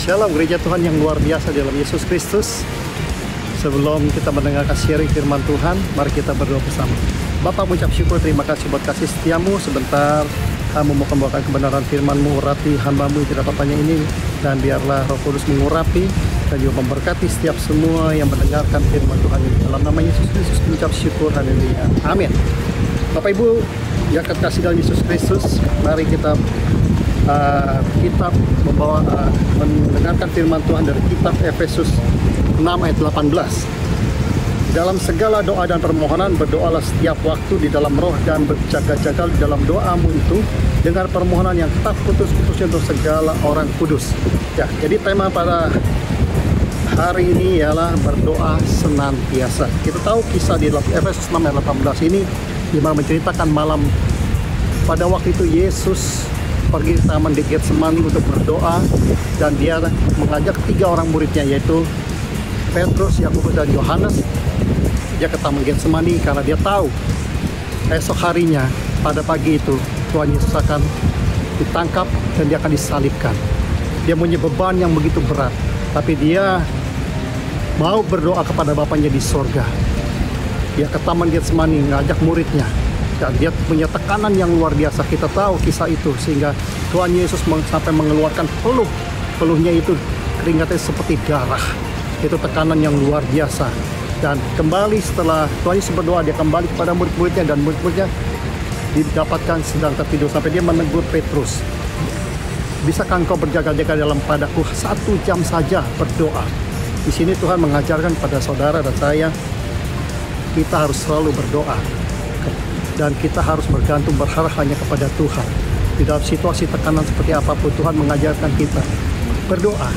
Shalom gereja Tuhan yang luar biasa dalam Yesus Kristus. Sebelum kita mendengarkan sharing firman Tuhan, mari kita berdoa bersama. Bapa, mengucap syukur, terima kasih buat kasih setiamu. Sebentar kamu mau membawakan kebenaran firman-Mu, urapi hamba-Mu yang tidak apa-apanya ini, dan biarlah Roh Kudus mengurapi dan juga memberkati setiap semua yang mendengarkan firman Tuhan ini. Dalam nama Yesus Kristus mengucap syukur, haleluya, amin. Bapak Ibu yang kekasih dalam Yesus Kristus, mari kita mendengarkan firman Tuhan dari kitab Efesus 6 ayat 18. Dalam segala doa dan permohonan berdoalah setiap waktu di dalam roh dan berjaga-jaga di dalam doamu itu dengan permohonan yang tak putus-putusnya untuk segala orang kudus. Ya, jadi tema pada hari ini ialah berdoa senantiasa. Kita tahu kisah di Efesus 6 ayat 18 ini di mana menceritakan malam pada waktu itu Yesus pergi ke taman di Getsemani untuk berdoa, dan dia mengajak 3 orang muridnya, yaitu Petrus, Yakobus, dan Yohanes. Dia ke taman Getsemani karena dia tahu esok harinya pada pagi itu Tuhan Yesus akan ditangkap dan dia akan disalibkan. Dia punya beban yang begitu berat, tapi dia mau berdoa kepada Bapanya di sorga. Dia ke taman Getsemani ngajak muridnya, dan dia punya tekanan yang luar biasa. Kita tahu kisah itu, sehingga Tuhan Yesus sampai mengeluarkan peluhnya itu keringatnya seperti darah. Itu tekanan yang luar biasa. Dan kembali setelah Tuhan Yesus berdoa, dia kembali kepada murid-muridnya, dan murid-muridnya didapatkan sedang tertidur sampai dia menegur Petrus, bisakah engkau berjaga-jaga dalam padaku 1 jam saja berdoa? Di sini Tuhan mengajarkan pada saudara dan saya, kita harus selalu berdoa. Dan kita harus bergantung, berharap hanya kepada Tuhan. Di dalam situasi tekanan seperti apapun, Tuhan mengajarkan kita berdoa.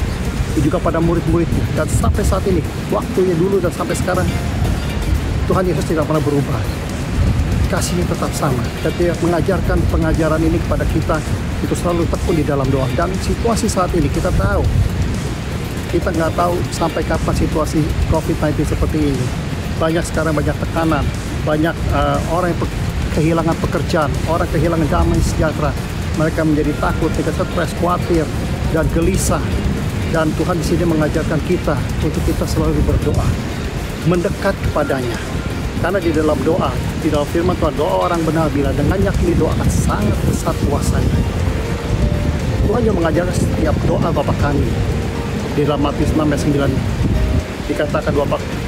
Juga pada murid-muridnya. Dan sampai saat ini, waktunya dulu dan sampai sekarang, Tuhan Yesus tidak pernah berubah. Kasihnya tetap sama. Dan dia mengajarkan pengajaran ini kepada kita untuk selalu tekun di dalam doa. Dan situasi saat ini kita tahu, kita nggak tahu sampai kapan situasi COVID-19 seperti ini. Sekarang banyak tekanan, banyak orang yang kehilangan pekerjaan, orang kehilangan damai sejahtera. Mereka menjadi takut, mereka stres, khawatir, dan gelisah. Dan Tuhan di sini mengajarkan kita untuk kita selalu berdoa, mendekat kepadanya. Karena di dalam doa, di dalam firman Tuhan, doa orang benar bila dengan yakin doa akan sangat besar kuasanya. Tuhan yang mengajarkan setiap doa Bapa kami. Di dalam Matius 6 ayat 9 dikatakan,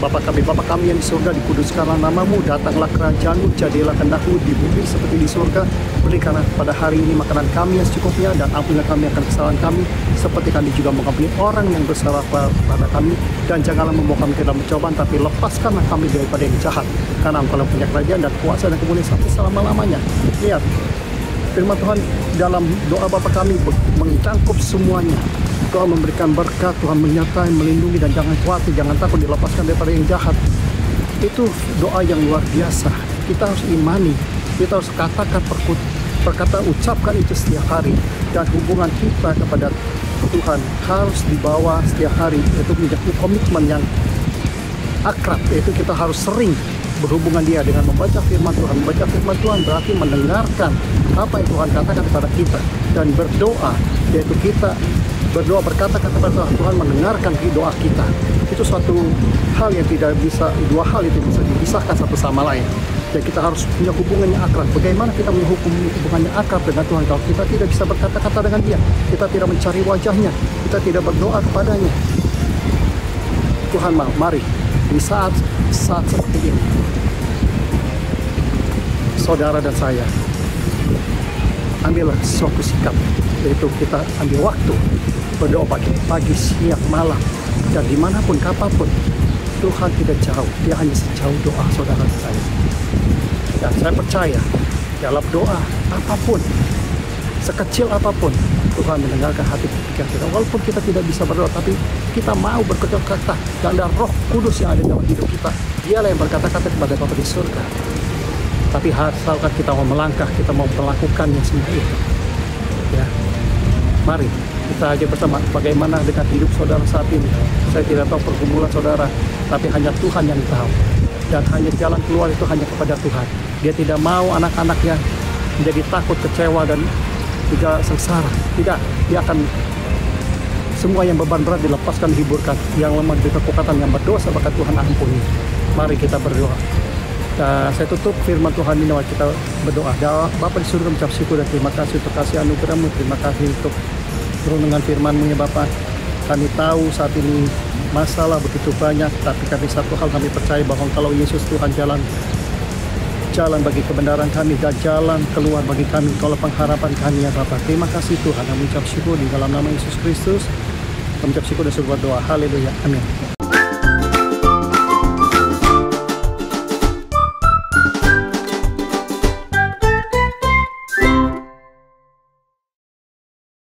Bapa kami yang di surga, dikuduskanlah namamu, datanglah kerajaanmu, jadilah kehendak-mu di bumi seperti di surga. Berikanlah pada hari ini makanan kami yang secukupnya, dan ampunilah kami akan kesalahan kami, seperti kami juga mengampuni orang yang bersalah pada kami. Dan janganlah membawa kami ke dalam pencobaan, tapi lepaskanlah kami daripada yang jahat. Karena Engkau punya kerajaan dan kuasa dan kemuliaan sampai selama-lamanya. Lihat, firman Tuhan dalam doa Bapa kami mencangkup semuanya. Tuhan memberikan berkat, Tuhan menyertai, melindungi, dan jangan khawatir, jangan takut, dilepaskan daripada yang jahat. Itu doa yang luar biasa. Kita harus imani, kita harus katakan perkataan, ucapkan itu setiap hari. Dan hubungan kita kepada Tuhan harus dibawa setiap hari. Itu menjadi komitmen yang akrab, yaitu kita harus sering berhubungan dia dengan membaca firman Tuhan. Membaca firman Tuhan berarti mendengarkan apa yang Tuhan katakan kepada kita, dan berdoa, yaitu kita berdoa, berkata-kata kepada Tuhan, mendengarkan doa kita. Itu suatu hal yang tidak bisa, 2 hal itu bisa dipisahkan satu sama lain. Dan kita harus punya hubungan yang akrab. Bagaimana kita punya hubungan yang akrab dengan Tuhan kalau kita tidak bisa berkata-kata dengan dia, kita tidak mencari wajahnya, kita tidak berdoa kepadanya? Tuhan mari di saat seperti ini, saudara dan saya, ambillah suatu sikap, yaitu kita ambil waktu berdoa pagi, siang, malam, dan dimanapun, kapanpun. Tuhan tidak jauh, dia hanya sejauh doa saudara dan saya. Dan saya percaya dalam doa apapun, sekecil apapun, Tuhan mendengarkan hati pikiran kita. Walaupun kita tidak bisa berdoa, tapi kita mau berkata-kata, dan ada Roh Kudus yang ada dalam hidup kita. Dialah yang berkata-kata kepada Bapa di surga. Tapi asalkan kita mau melangkah, kita mau melakukannya semua itu. Ya, mari kita aja bersama. Bagaimana dengan hidup saudara saat ini? Saya tidak tahu pergumulan saudara, tapi hanya Tuhan yang tahu. Dan hanya jalan keluar itu hanya kepada Tuhan. Dia tidak mau anak-anaknya menjadi takut, kecewa, dan juga sengsara. Tidak, dia akan Semua yang beban berat dilepaskan, hiburkan. Yang lemah diberi kekuatan, yang berdosa maka Tuhan ampuni. Mari kita berdoa. Saya tutup firman Tuhan ini, kita berdoa. Bapa di surga, mengucap syukur dan terima kasih untuk kasih anugerah-Mu. Terima kasih untuk perundungan firman-Mu ya Bapa. Kami tahu saat ini masalah begitu banyak, tapi kami satu hal kami percaya bahwa kalau Yesus Tuhan jalan bagi kebenaran kami dan jalan keluar bagi kami, kalau pengharapan kami ya Bapa. Terima kasih Tuhan, kami ucap syukur di dalam nama Yesus Kristus. Kami ucap syukur dan berdoa. Haleluya. Amin.